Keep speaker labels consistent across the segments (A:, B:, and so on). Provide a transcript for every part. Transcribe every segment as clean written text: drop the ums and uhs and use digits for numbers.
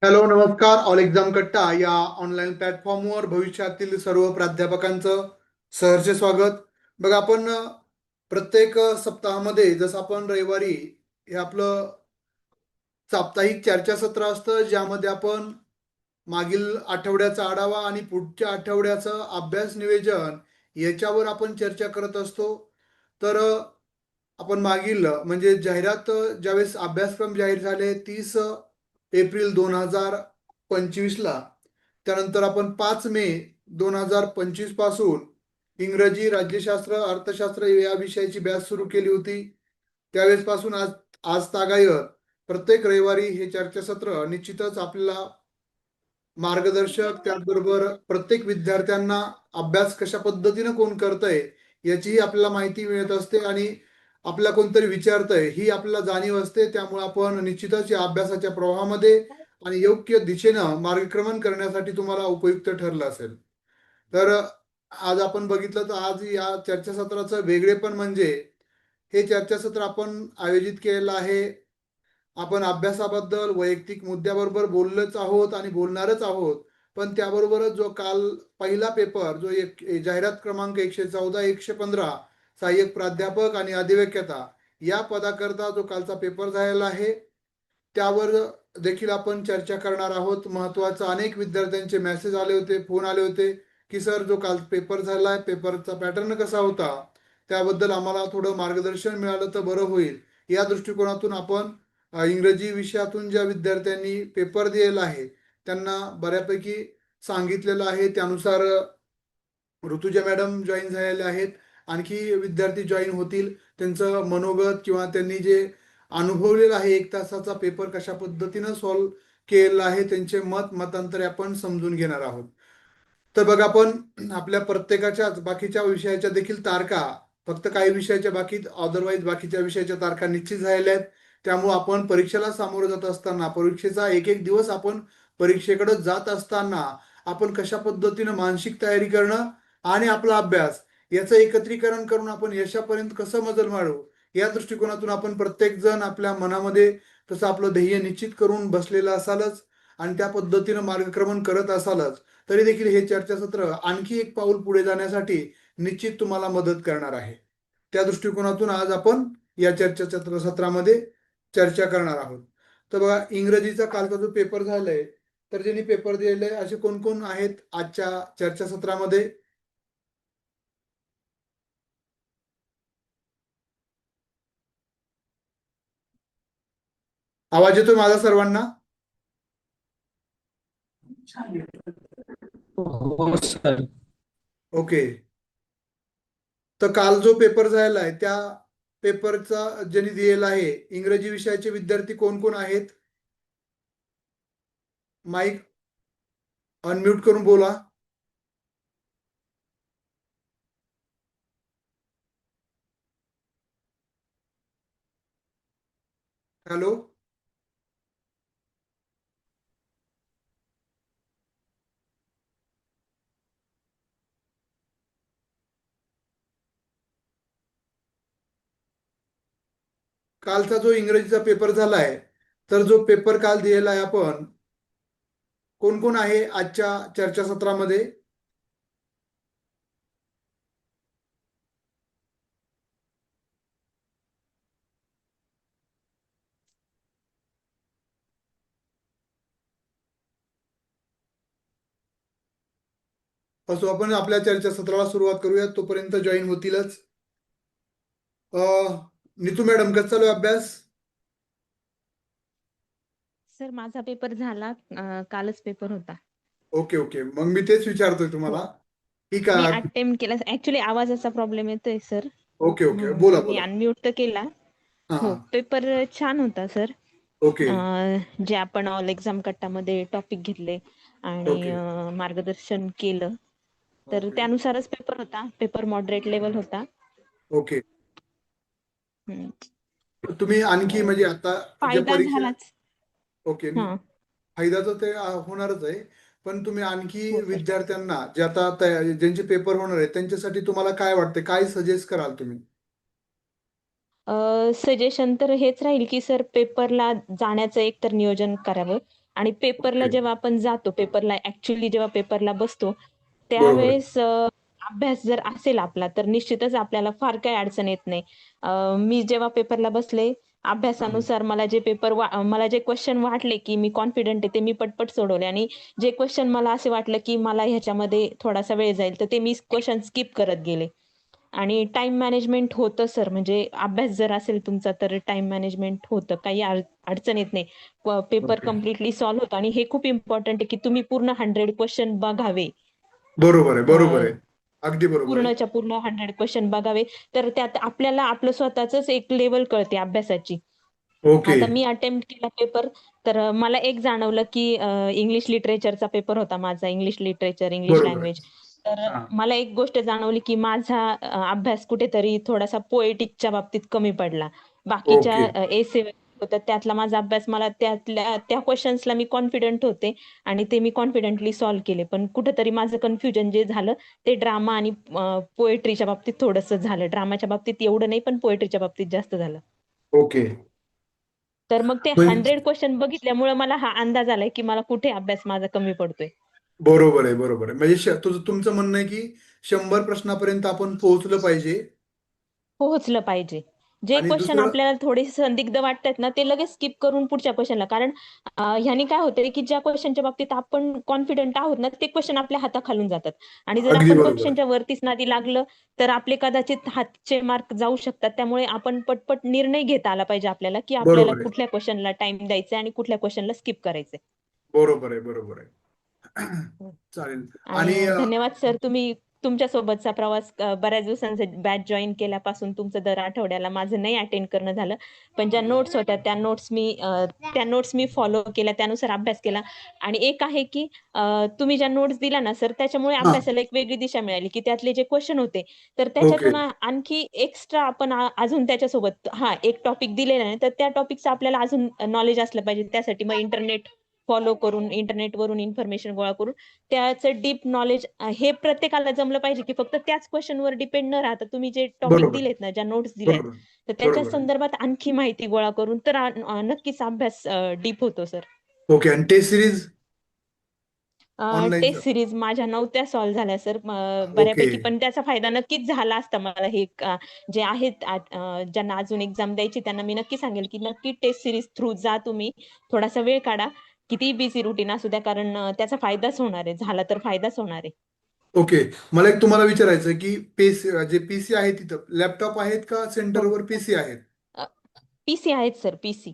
A: Hello, नमस्कार. All exam कट्टा या ऑनलाईन प्लॅटफॉर्मवर भविष्यातील सर्व प्राध्यापकांचं सहर्ष स्वागत. बघा, आपण प्रत्येक सप्ताहामध्ये जसं आपण रविवारी हे आपलं साप्ताहिक चर्चासत्र असतं, ज्यामध्ये आपण मागील आठवड्याचा आढावा आणि पुढच्या आठवड्याचं अभ्यास नियोजन याच्यावर आपण चर्चा करत असतो. तर आपण मागील म्हणजे जाहिरात ज्यावेळेस अभ्यासक्रम जाहीर झाले 30 एप्रिल 2025ला, त्यानंतर आपण 5 मे 2025 पासून इंग्रजी, राज्यशास्त्र, अर्थशास्त्र या विषयाची बॅच सुरू केली होती. त्यावेळेस पासून आज आज तागायत प्रत्येक रविवारी हे चर्चासत्र निश्चितच आपल्याला मार्गदर्शक, त्याचबरोबर प्रत्येक विद्यार्थ्यांना अभ्यास कशा पद्धतीनं कोण करतंय याचीही आपल्याला माहिती मिळत असते आणि आपल्याला कोणतरी विचारतंय ही आपल्याला जाणीव असते. त्यामुळे आपण निश्चितच या अभ्यासाच्या प्रवाहामध्ये आणि योग्य दिशेनं मार्गक्रमण करण्यासाठी तुम्हाला उपयुक्त ठरलं असेल. तर आज आपण बघितलं तर आज या चर्चासत्राचं वेगळेपण म्हणजे हे चर्चासत्र आपण आयोजित केलेलं आहे. आपण अभ्यासाबद्दल वैयक्तिक मुद्द्याबरोबर बोललोच आहोत आणि बोलणारच आहोत. पण त्याबरोबरच जो काल पहिला पेपर जो एक जाहिरात क्रमांक 114 115 सहाय्यक प्राध्यापक आणि अधिव्याख्याता या पदाकरता जो कालचा पेपर झालेला आहे, त्यावर देखील आपण चर्चा करणार आहोत. महत्त्वाचं अनेक विद्यार्थ्यांचे मेसेज आले होते, फोन आले होते, की सर जो काल पेपर झाला आहे, पेपरचा पॅटर्न कसा होता? त्याबद्दल आम्हाला थोडं मार्गदर्शन मिळालं तर बरं होईल. या दृष्टिकोनातून आपण इंग्रजी विषयातून ज्या विद्यार्थ्यांनी पेपर दिलेला आहे, त्यांना बऱ्यापैकी सांगितलेलं आहे. त्यानुसार ऋतुजा मॅडम जॉईन झालेल्या आहेत. आणखी विद्यार्थी जॉईन होतील. त्यांचं मनोगत किंवा त्यांनी जे अनुभवलेलं आहे 1 तासाचा पेपर कशा पद्धतीनं सॉल्व्ह केलेला आहे, त्यांचे मतांतरे आपण समजून घेणार आहोत. तर बघा, आपण आपल्या प्रत्येकाच्याच बाकीच्या विषयाच्या देखील तारखा, फक्त काही विषयाच्या बाकी, अदरवाईज बाकीच्या विषयाच्या तारखा निश्चित झालेल्या आहेत. त्यामुळे आपण परीक्षेला सामोरं जात असताना, परीक्षेचा एक एक दिवस आपण परीक्षेकडे जात असताना आपण कशा पद्धतीनं मानसिक तयारी करणं आणि आपला अभ्यास याचं एकत्रीकरण करून आपण यशापर्यंत कसं मजल मारू, या दृष्टिकोनातून आपण प्रत्येक जण आपल्या मनामध्ये तसं आपलं ध्येय निश्चित करून बसलेलं असालच आणि त्या पद्धतीनं मार्गक्रमण करत असालच. तरी देखील हे चर्चासत्र आणखी एक पाऊल पुढे जाण्यासाठी निश्चित तुम्हाला मदत करणार आहे. त्या दृष्टिकोनातून आज आपण या सत्रामध्ये चर्चा करणार आहोत. तर बघा, इंग्रजीचा कालचा जो पेपर झालाय, तर ज्यांनी पेपर दिलेले असे कोण कोण आहेत आजच्या चर्चासत्रामध्ये? आवाज येतोय माझा सर्वांना?
B: हो सर.
A: ओके. तर काल जो पेपर झालेला आहे त्या पेपरचा ज्यांनी दिलेला आहे इंग्रजी विषयाचे विद्यार्थी कोण कोण आहेत? माईक अनम्यूट करून बोला. हॅलो. कालचा जो इंग्रजीचा पेपर झालाय, तर जो पेपर काल दिलेला आहे आपण, कोण कोण आहे आजच्या चर्चासत्रामध्ये? असो, आपण आपल्या चर्चासत्राला सुरुवात करूया. तोपर्यंत जॉईन होतीलच. नीतू मॅडम, कसं चालू आहे अभ्यास?
C: सर माझा पेपर झाला, कालच पेपर होता.
A: ओके ओके, मग मी तेच विचारतोय
C: हो.
A: तुम्हाला. ठीक
C: मी
A: आहे.
C: अटेम्प्ट केला. ऍक्च्युली आवाजाचा प्रॉब्लेम येतोय सर,
A: ओके ओके,
C: म्हणून
A: बोला
C: मी
A: बोला.
C: अनम्यूट तर केला.
A: हा
C: हो,
A: हा.
C: पेपर छान होता सर.
A: ओके
C: जे आपण ऑल एक्झाम कट्टामध्ये टॉपिक घेतले आणि
A: ओके
C: मार्गदर्शन केलं, तर
A: ओके
C: त्यानुसारच पेपर होता. पेपर मॉडरेट लेवल होता.
A: ओके.
C: हम्म.
A: तुम्ही आणखी
C: अं,
A: म्हणजे आता ज्या
C: फायदा
A: परीक्षा,
C: झालाच.
A: ओके,
C: हा.
A: फायदा तर ते होणारच आहे. पण तुम्ही आणखी
C: हो सर.
A: विद्यार्थ्यांना जे आता ज्यांचे पेपर होणार आहेत त्यांच्यासाठी तुम्हाला काय वाटते, काय सजेस्ट कराल तुम्ही?
C: सजेशन तर हेच राहील की सर पेपरला जाण्याचं एक तर नियोजन करावं आणि पेपरला
A: ओके.
C: जेव्हा आपण जातो, पेपरला ऍक्च्युअली जेव्हा पेपरला बसतो,
A: बरोबर आहे.
C: त्यावेळेस अभ्यास जर असेल आपला तर निश्चितच आपल्याला फार काही अडचण येत नाही. मी जेव्हा पेपरला बसले,
A: हं.
C: अभ्यासानुसार मला जे क्वेश्चन वाटले की मी कॉन्फिडंट आहे ते मी पटपट सोडवले आणि जे क्वेश्चन मला असे वाटलं की मला ह्याच्यामध्ये थोडासा वेळ जाईल तर ते मी क्वेश्चन स्किप करत गेले. आणि टाइम मॅनेजमेंट होतं सर, म्हणजे अभ्यास जर असेल तुमचा तर टाइम मॅनेजमेंट होतं. काही अडचण येत नाही. Paper
A: okay.
C: कम्प्लिटली सॉल्व्ह होतो आणि हे खूप इम्पॉर्टंट आहे की तुम्ही पूर्ण 100 क्वेश्चन बघावे.
A: बरोबर आहे, बरोबर
C: अ,
A: आहे. अगदी बरोबर आहे.
C: पूर्णच्या पूर्ण 100 क्वेश्चन बघावे. तर त्यात आपल्याला आपलं स्वतःचंच एक लेव्हल कळते अभ्यासाची.
A: ओके.
C: आता मी अटेम्प्ट केला पेपर, तर मला एक जाणवलं की इंग्लिश लिटरेचरचा पेपर होता माझा, इंग्लिश लिटरेचर, इंग्लिश
A: बरोबर आहे.
C: लँग्वेज. तर
A: हां.
C: मला एक गोष्ट जाणवली की माझा अभ्यास कुठेतरी थोडासा पोएटिकच्या बाबतीत कमी पडला. बाकीच्या
A: ओके.
C: एसे होत्या त्यातला माझा अभ्यास, मला त्या क्वेशन्सला मी कॉन्फिडंट होते आणि ते मी कॉन्फिडंटली सॉल्व्ह केले. पण कुठेतरी माझं कन्फ्युजन जे झालं ते ड्रामा आणि पोएट्रीच्या बाबतीत थोडंसं झालं. ड्रामाच्या बाबतीत एवढं नाही, पण पोएट्रीच्या बाबतीत जास्त झालं.
A: ओके.
C: तर मग ते
A: म्हणजे
C: 100 क्वेश्चन बघितल्यामुळे मला हा अंदाज आलाय की मला कुठे अभ्यास माझा कमी पडतोय.
A: बरोबर आहे, बरोबर आहे. म्हणजे तुमचं म्हणणं आहे, की 100 प्रश्नापर्यंत आपण पोहोचलं पाहिजे
C: पोहोचलं पाहिजे. जे
A: आणि
C: क्वेश्चन
A: दुसरं
C: आपल्याला थोडेसे संदिग्ध वाटतात ना, ते लगेच स्किप करून पुढच्या क्वेश्चनला. कारण ह्याने काय होतंय, की ज्या क्वेश्चनच्या बाबतीत आपण कॉन्फिडंट आहोत ना, ते क्वेश्चन आपल्या हाताखालून जातात. आणि जर
A: अगदी
C: आपण
A: बरोबर आहे.
C: क्वेश्चनच्या वरतीच नादी लागलं, तर आपले कदाचित हातचे मार्क जाऊ शकतात. त्यामुळे आपण पटपट निर्णय घेता आला पाहिजे आपल्याला, की आपल्याला
A: बरोबर आहे.
C: कुठल्या क्वेश्चनला टाईम द्यायचा आणि कुठल्या क्वेश्चनला स्किप करायचंय.
A: बरोबर आहे, बरोबर आहे. चालेल.
C: आणि
A: आणि
C: धन्यवाद सर, तुम्ही तुमच्यासोबतचा प्रवास बऱ्याच दिवसांचा बॅच जॉईन केल्यापासून तुमचं दर आठवड्याला माझं नाही अटेंड करणं झालं. पण ज्या नोट्स होत्या त्या नोट्स मी फॉलो केल्या, त्यानुसार अभ्यास केला. आणि एक आहे की तुम्ही ज्या नोट्स दिल्या ना सर, त्याच्यामुळे
A: हां.
C: अभ्यासाला एक वेगळी दिशा मिळाली, की त्यातले जे क्वेश्चन होते, तर
A: ओके.
C: त्याच्यातून आणखी एक्स्ट्रा आपण अजून त्याच्यासोबत एक टॉपिक दिलेला आहे, तर त्या टॉपिकचं आपल्याला अजून नॉलेज असलं पाहिजे. त्यासाठी मग इंटरनेट फॉलो करून, इंटरनेटवरून इन्फॉर्मेशन गोळा करून त्याचं डीप नॉलेज हे प्रत्येकाला जमलं पाहिजे, की फक्त त्याच क्वेश्चनवर डिपेंड न राहता तुम्ही जे टॉपिक
A: बरोबर,
C: दिलेत ना, ज्या नोट्स दिल्यात,
A: बरोबर,
C: तर त्याच्या
A: बरोबर आहे.
C: संदर्भात आणखी माहिती गोळा करून तर नक्कीच अभ्यास डीप होतो सर.
A: ओके. आणि टेस्ट सीरीज ऑनलाईनचा?
C: टेस्ट सिरीज माझ्या नव्हत्या सॉल्व्ह झाल्या सर
A: ओके.
C: बऱ्यापैकी, पण त्याचा फायदा नक्कीच झाला असता मला. जे आहेत ज्यांना अजून एक्झाम द्यायची त्यांना मी नक्की सांगेल, की नक्की टेस्ट सिरीज थ्रू जा तुम्ही. थोडासा वेळ काढा. कितीही बिझी रुटीन असू द्या, कारण त्याचा फायदाच होणार आहे. झाला तर फायदाच होणार आहे.
A: ओके. मला एक तुम्हाला विचारायचं आहे, की जे पीसी आहे तिथं लॅपटॉप आहेत का
C: हो.
A: सेंटरवर पीसी आहेत?
C: पीसी आहेत सर, पीसी.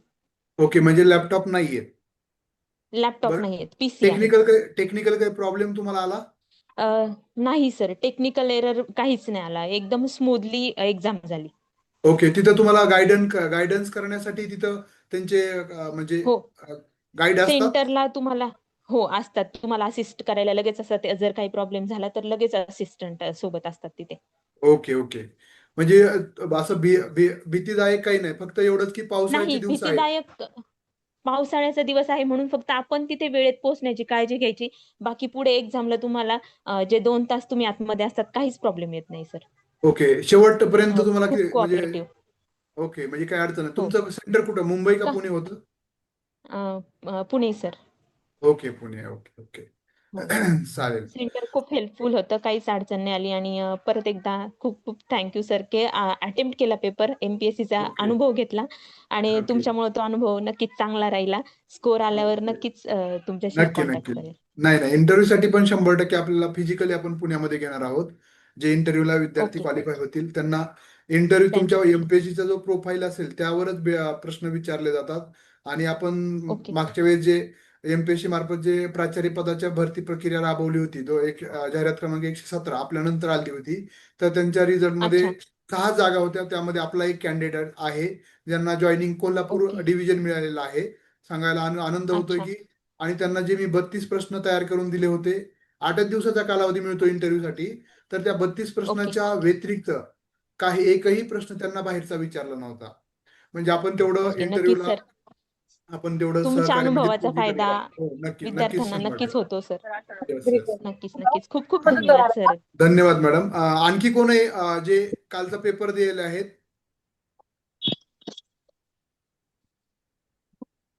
A: ओके. म्हणजे लॅपटॉप नाहीये.
C: लॅपटॉप
A: बरं.
C: नाहीयेत, पीसी आहेत.
A: टेक्निकल काही प्रॉब्लेम तुम्हाला आला?
C: अ, नाही सर, टेक्निकल एरर काहीच नाही आला. एकदम स्मूथली एक्झाम झाली.
A: ओके. तिथं तुम्हाला गायडन्स करण्यासाठी तिथं त्यांचे म्हणजे
C: हो.
A: गाईड असतात?
C: सेंटरला तुम्हाला हो असतात. तुम्हाला असिस्ट करायला लगेच असतात. जर काही प्रॉब्लेम झाला तर लगेच असिस्टंट सोबत असतात तिथे.
A: Okay, okay. म्हणजे असं भीतीदायक काही नाही. फक्त एवढंच की पावसाळ्याचे
C: नाही
A: दिवस आहेत.
C: भीतीदायक, पावसाळ्याचा दिवस आहे म्हणून फक्त आपण तिथे वेळेत पोहोचण्याची काळजी घ्यायची. बाकी पुढे एक्झामला तुम्हाला जे 2 तास तुम्ही आतमध्ये असतात काहीच प्रॉब्लेम येत नाही सर.
A: ओके. शेवटपर्यंत तुम्हाला
C: खूप
A: म्हणजे
C: कोऑपरेटिव्ह.
A: ओके. म्हणजे काय अडचण नाही.
C: हो.
A: तुमचं सेंटर कुठं? मुंबई का
C: का
A: पुणे होतं?
C: अ, Pune sir.
A: Okay. Pune. Okay, okay.
C: हो.
A: चालेल.
C: सेंटर खूप हेल्पफुल होतं. काहीच अडचण नाही आली आणि परत एकदा खूप खूप थँक यू सर, की अटेम्प्ट केला पेपर, एम-पी-एस-सीचा
A: ओके,
C: अनुभव घेतला आणि
A: ओके,
C: तुमच्यामुळे तो अनुभव नक्कीच चांगला राहिला. स्कोर आल्यावर
A: ओके.
C: नक्कीच तुमच्याशी
A: नक्की,
C: कॉन्टॅक्ट
A: नक्की.
C: करेल.
A: नाही, नाही. इंटरव्ह्यूसाठी पण 100% आपल्याला फिजिकली आपण पुण्यामध्ये घेणार आहोत. जे इंटरव्ह्यूला विद्यार्थी
C: ओके.
A: क्वालिफाय होतील त्यांना इंटरव्ह्यू तुमच्या
C: त्यांच्यासाठी.
A: एमपीएससीचा जो प्रोफाईल असेल त्यावरच प्रश्न विचारले जातात. आणि आपण
C: ओके.
A: मागच्या वेळेस जे एमपीएससी मार्फत जे प्राचार्य पदाच्या भरती प्रक्रिया राबवली होती, जो जाहिरात क्रमांक 117 आपल्यानंतर आली होती, तर त्यांच्या रिझल्टमध्ये
C: अच्छा.
A: 6 जागा होत्या. त्यामध्ये आपला एक कॅन्डिडेट आहे, ज्यांना जॉईनिंग कोल्हापूर
C: ओके.
A: डिव्हिजन मिळालेला आहे. सांगायला आनंद होतोय
C: अच्छा.
A: की आणि त्यांना जे मी 32 प्रश्न तयार करून दिले होते, 8च दिवसाचा कालावधी मिळतो इंटरव्ह्यूसाठी, तर त्या 32
C: ओके.
A: प्रश्नाच्या व्यतिरिक्त एकही प्रश्न त्यांना बाहेरचा विचारला नव्हता. म्हणजे
C: ओके. नक्कीच सर.
A: आपण तेवढं
C: तुमच्या
A: सहकार्य म्हणजे
C: अनुभवाचा फायदा
A: हो, नक्की, नक्कीच
C: विद्यार्थ्यांना
A: 100%.
C: नक्कीच होतो सर.
A: Yes, yes.
C: नक्कीच, नक्कीच. खूप खूप धन्यवाद सर.
A: धन्यवाद मॅडम. आणखी कोण आहे जे कालचा पेपर दिलेले आहेत?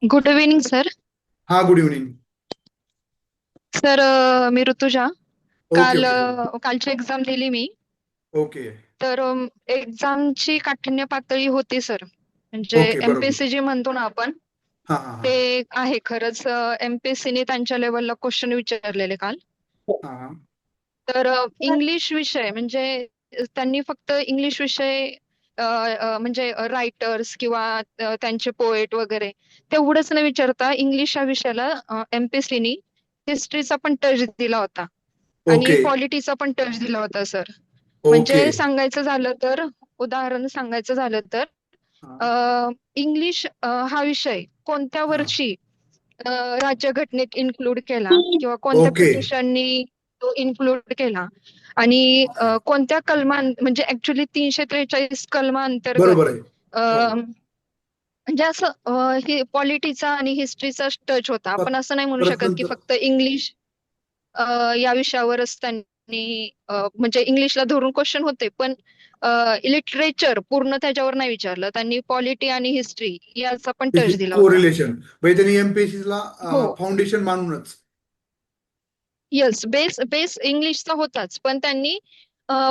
B: Good evening sir.
A: हा, गुड इव्हनिंग.
B: सर मी ऋतुजा.
A: Okay, okay.
B: कालची एक्झाम दिली मी.
A: ओके.
B: तर एक्झामची काठिण्य पातळी होती सर. म्हणजे
A: ओके, बरोबर.
B: एमपीएससी जे म्हणतो ना आपण,
A: हा, हा, हा.
B: ते आहे खरंच. एमपीएससी ने त्यांच्या लेवलला क्वेश्चन विचारलेले काल.
A: हा, हा.
B: तर इंग्लिश विषय म्हणजे त्यांनी फक्त इंग्लिश विषय म्हणजे रायटर्स किंवा त्यांचे पोएट वगैरे तेवढंच न विचारता इंग्लिश या विषयाला एमपीएससीनी हिस्ट्रीचा पण टच दिला होता आणि
A: ओके.
B: पॉलिटीचा पण टच दिला होता सर.
A: ओके.
B: म्हणजे सांगायचं झालं तर, उदाहरण सांगायचं झालं तर,
A: हा,
B: इंग्लिश हा विषय कोणत्या
A: हा.
B: वर्षी अ, राज्यघटनेत इन्क्लूड केला किंवा कोणत्या
A: ओके.
B: पिटिशननी तो इन्क्लूड केला आणि
A: ओके.
B: कोणत्या कलमा म्हणजे ऍक्च्युली 343 कलमा
A: बरोबर
B: अंतर्गत
A: आहे. हो.
B: म्हणजे असं हे पॉलिटीचा आणि हिस्ट्रीचा टच होता. आपण असं नाही म्हणू शकत की
A: प्रश्नांतर.
B: फक्त इंग्लिश या विषयावरच त्यांनी म्हणजे इंग्लिशला धरून क्वेश्चन होते, पण लिटरेचर पूर्ण त्याच्यावर नाही विचारलं त्यांनी. पॉलिटी आणि हिस्ट्री याचा पण टच दिला होता.
A: कोरिलेशन म्हणजे त्यांनी एमपीएससी ला
B: हो,
A: फाउंडेशन मानूनच.
B: येस. बेस बेस इंग्लिशचा होताच, पण त्यांनी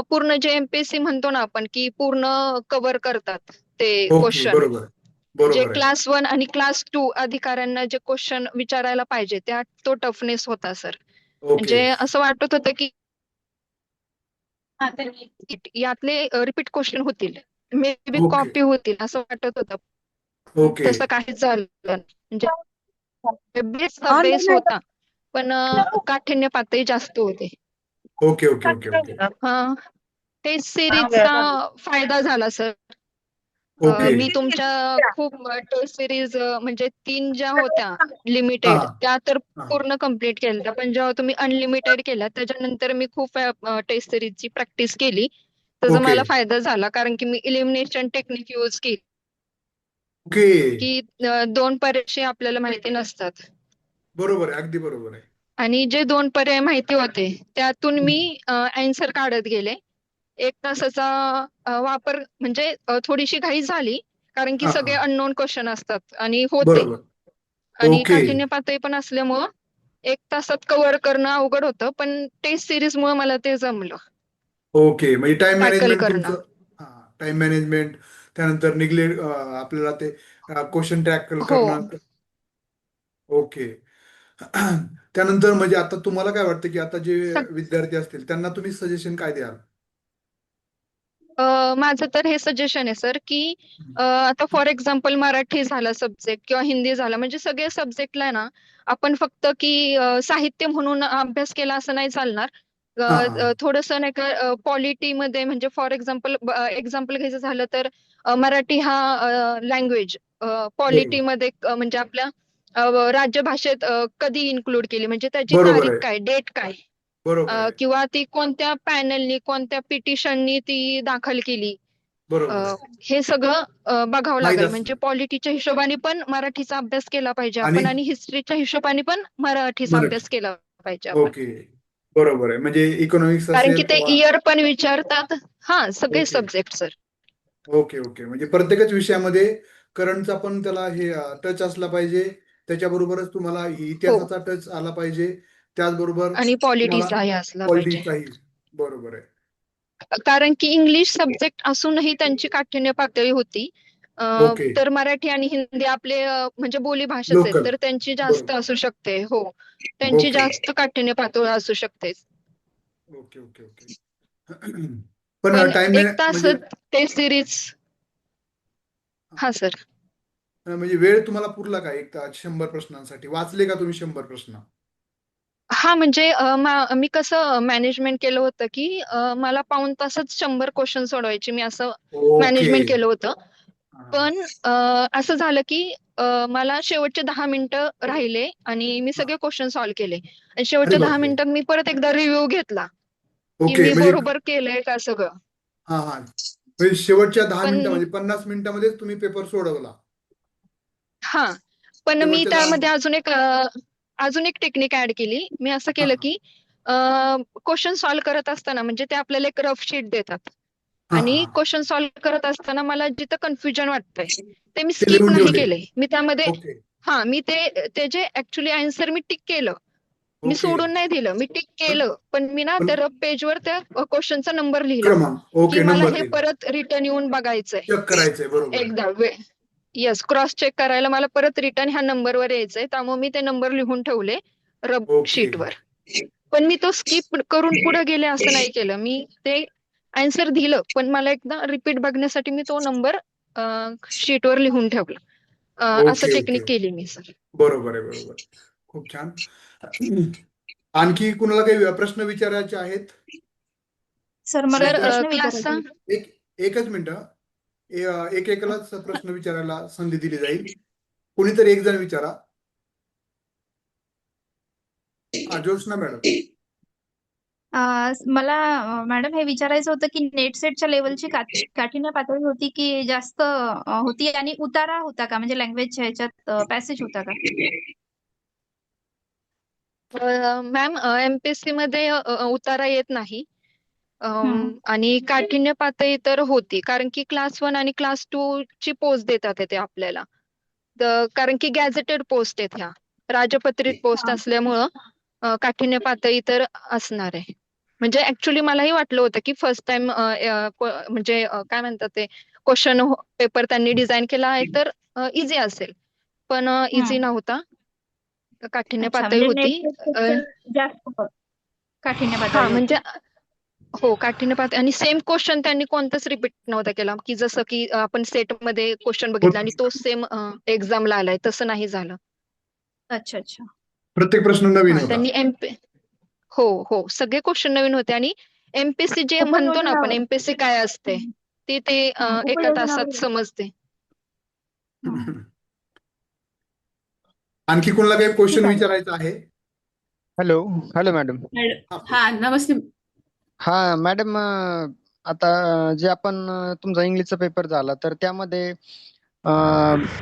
B: पूर्ण जे एमपीएससी म्हणतो ना आपण की पूर्ण कव्हर करतात ते
A: ओके,
B: क्वेश्चन.
A: बरोबर आहे.
B: जे
A: बरोबर आहे.
B: क्लास 1 आणि क्लास 2 अधिकाऱ्यांना जे क्वेश्चन विचारायला पाहिजे त्या तो टफनेस होता सर.
A: ओके.
B: म्हणजे असं वाटत होतं की यातले रिपीट क्वेश्चन होतील, मे बी
A: ओके.
B: कॉपी होतील असं वाटत होतं.
A: ओके.
B: तसं काहीच झालं नाही. म्हणजे बेस होता, पण काठिण्य पातळी जास्त होते.
A: Okay. Okay. Okay. Okay.
B: Test सिरीजचा फायदा झाला सर.
A: ओके.
B: मी तुमच्या खूप टेस्ट सिरीज म्हणजे 3 ज्या होत्या
A: हा,
B: लिमिटेड त्या तर
A: हा.
B: पूर्ण कंप्लीट केल्या. पण जेव्हा तुम्ही अनलिमिटेड केल्या त्याच्यानंतर मी खूप टेस्ट सिरीजची प्रॅक्टिस केली. त्याचा
A: ओके.
B: मला फायदा झाला कारण की मी इलिमिनेशन टेक्निक यूज केली.
A: ओके.
B: की 2 पर्याय आपल्याला माहिती नसतात
A: बरोबर आहे. अगदी बरोबर आहे.
B: आणि जे 2 पर्याय माहिती होते त्यातून मी
A: हम्म.
B: आन्सर काढत गेले. 1 तासाचा वापर म्हणजे थोडीशी घाई झाली कारण की
A: हा,
B: सगळे
A: हा.
B: अननोन क्वेश्चन असतात आणि होते.
A: बरोबर.
B: आणि
A: ओके.
B: काठिण्य पातळी पण असल्यामुळं 1 तासात कव्हर करणं अवघड होतं, पण टेस्ट सिरीज मुळे मला ते जमलं
A: ओके, म्हणजे टाइम
B: टॅकल
A: मॅनेजमेंट
B: करणं.
A: तुमचं. हा, टाइम मॅनेजमेंट. त्यानंतर आपल्याला ते क्वेश्चन टॅकल
B: हो.
A: करणं. ओके. त्यानंतर म्हणजे आता तुम्हाला काय वाटतं की आता जे
B: सग-
A: विद्यार्थी असतील त्यांना तुम्ही सजेशन काय द्याल?
B: माझं तर हे सजेशन आहे सर की आता फॉर एक्झाम्पल मराठी झाला सब्जेक्ट किंवा हिंदी झाला म्हणजे सगळे सब्जेक्टला ना आपण फक्त की साहित्य म्हणून अभ्यास केला असं नाही चालणार.
A: हा, हा.
B: थोडंसं नाही का पॉलिटीमध्ये म्हणजे फॉर एक्झाम्पल घ्यायचं झालं तर मराठी हा लँग्वेज
A: बरोबर.
B: पॉलिटीमध्ये म्हणजे आपल्या राज्यभाषेत कधी इन्क्लूड केली म्हणजे त्याची
A: बरोबर
B: तारीख
A: आहे.
B: काय, डेट काय,
A: बरोबर आहे.
B: किंवा ती कोणत्या पॅनलनी कोणत्या पिटिशननी ती दाखल केली. अ,
A: बरोबर आहे.
B: हे सगळं बघावं
A: माहीत
B: लागेल. म्हणजे
A: असतं.
B: पॉलिटीच्या हिशोबाने पण मराठीचा अभ्यास केला पाहिजे
A: आणि
B: आपण आणि हिस्ट्रीच्या हिशोबाने पण मराठीचा
A: मराठी.
B: अभ्यास केला पाहिजे आपण.
A: ओके. बरोबर आहे. म्हणजे इकॉनॉमिक्स
B: कारण की
A: असेल
B: ते
A: किंवा.
B: इयर पण विचारतात. हा, सगळे
A: okay.
B: Subject sir.
A: Okay. Okay. म्हणजे प्रत्येकच विषयामध्ये करंटचा पण त्याला हे टच असला पाहिजे. त्याच्याबरोबरच तुम्हाला
B: हो,
A: इतिहासाचा टच आला पाहिजे. त्याचबरोबर
B: आणि
A: तुम्हाला
B: पॉलिटीचा हे असला पाहिजे.
A: पॉलिटिक्सचाही. बरोबर आहे.
B: कारण की इंग्लिश सब्जेक्ट असूनही त्यांची काठिण्य पातळी होती. अ,
A: ओके.
B: तर मराठी आणि हिंदी आपले म्हणजे बोली भाषाच आहेत
A: लोकल.
B: तर त्यांची जास्त
A: बरोबर.
B: असू शकते. हो, त्यांची
A: ओके.
B: जास्त काठिण्य पातळी असू शकते.
A: ओके. ओके. ओके. पण
B: पण
A: टाइम
B: 1 तास
A: म्हणजे
B: ते सिरीज. हा सर.
A: म्हणजे वेळ तुम्हाला पुरला का 1 तास 100 प्रश्नांसाठी? वाचले का तुम्ही 100 प्रश्न?
B: हा, म्हणजे मी कसं मॅनेजमेंट केलं होतं की मला पाऊण तासात 100 क्वेश्चन सोडवायचे मी असं
A: ओके.
B: मॅनेजमेंट केलं होतं.
A: हा.
B: पण असं झालं की मला शेवटचे 10 मिनिटं राहिले आणि मी
A: हा.
B: सगळे क्वेश्चन सॉल्व्ह केले आणि
A: अरे
B: शेवटच्या दहा
A: बापरे.
B: मिनिटात मी परत एकदा रिव्ह्यू घेतला की
A: ओके.
B: मी
A: म्हणजे
B: बरोबर केलंय का सगळं.
A: हा, हा. म्हणजे शेवटच्या 10 मिनिटं
B: पण
A: म्हणजे 50 मिनिटामध्येच तुम्ही पेपर सोडवला?
B: हा, पण मी
A: शेवटच्या 10
B: त्यामध्ये
A: मिनिट.
B: अजून एक टेक्निक ऍड केली. मी असं
A: हा,
B: केलं की क्वेश्चन सॉल्व्ह करत असताना म्हणजे ते आपल्याला एक रफ शीट देतात
A: हा,
B: आणि
A: हा.
B: क्वेश्चन सॉल्व्ह करत असताना मला जिथं कन्फ्युजन वाटतंय ते मी
A: ते
B: स्किप
A: लिहून
B: नाही
A: ठेवले.
B: केले. मी त्यामध्ये
A: ओके.
B: हा मी त्याचे ऍक्च्युली आन्सर मी टिक केलं. मी
A: ओके.
B: सोडून नाही दिलं, मी टिक केलं, पण मी ना
A: पण
B: त्या रफ पेजवर त्या क्वेश्चनचा नंबर लिहिला
A: क्रमांक
B: की
A: ओके
B: मला
A: नंबर
B: हे
A: लिहिला.
B: परत रिटर्न येऊन बघायचंय
A: चेक करायचंय बरोबर आहे.
B: एकदा. येस, क्रॉस चेक करायला मला परत रिटर्न ह्या नंबरवर यायचंय, त्यामुळे मी ते नंबर लिहून ठेवले रब
A: ओके.
B: शीटवर. पण मी तो स्किप करून पुढे गेले असं नाही केलं, मी ते आन्सर दिलं, पण मला एकदा रिपीट बघण्यासाठी मी तो नंबर शीटवर लिहून ठेवला. असं
A: ओके
B: टेक्निक
A: ओके
B: केली मी सर.
A: बरोबर आहे बरोबर. खूप छान. आणखी कुणाला काही प्रश्न विचारायचे आहेत?
D: सर मला
B: सर
D: एक प्रश्न
B: क्लासचा
D: विचारायचा
A: एकच मिनिट. एकेकालाच प्रश्न विचारायला संधी दिली जाईल. कोणीतरी एक जण विचारा. ज्योत्स्ना मॅडम.
D: मला मॅडम हे विचारायचं होतं की नेट सेटच्या लेवलची काठीण्य पातळी होती की जास्त होती आणि उतारा होता का, म्हणजे लँग्वेज ह्याच्यात पॅसेज होता का?
B: मॅम एमपीएससी मध्ये उतारा येत नाही.
D: हम्म.
B: आणि काठिण्य पातळी तर होती, कारण की क्लास 1 आणि क्लास 2 ची पोस्ट देतात ते आपल्याला. कारण की गॅझेटेड पोस्ट आहेत ह्या, राजपत्रित पोस्ट
D: हा.
B: असल्यामुळं काठिण्य पातळी तर असणार आहे. म्हणजे ऍक्च्युली मलाही वाटलं होतं की फर्स्ट टाइम म्हणजे काय म्हणतात ते क्वेश्चन पेपर त्यांनी डिझाईन केला आहे तर इझी असेल, पण इझी
D: हम्म.
B: नव्हता. काठिण्य
D: अच्छा,
B: पातळी
D: म्हणजे
B: होती.
D: नेट सेटपेक्षा जास्त होतं. काठीण्य
B: हा
D: पातळी होती.
B: म्हणजे हो, काठिण्य पातळी. आणि सेम क्वेश्चन त्यांनी कोणताच रिपीट नव्हता केला, की जसं की आपण सेट मध्ये क्वेश्चन बघितला आणि तोच सेम एक्झामला आलाय, तसं नाही झालं.
D: अच्छा अच्छा.
A: प्रत्येक प्रश्न नवीन होता.
B: त्यांनी हो हो, सगळे क्वेश्चन नवीन होते. आणि एमपीएससी जे म्हणतो ना आपण,
D: उपयोजनावर.
B: एमपीएससी काय असते
D: हम्म.
B: ते एका तासात
D: उपयोजनावर.
B: समजते.
A: आणखी कोणाला काही क्वेश्चन
D: ठीक आहे.
A: विचारायचं आहे?
E: Hello hello madam.
F: हा नमस्ते.
E: हा मॅडम, आता जे आपण तुमचा इंग्लिशचा पेपर झाला तर त्यामध्ये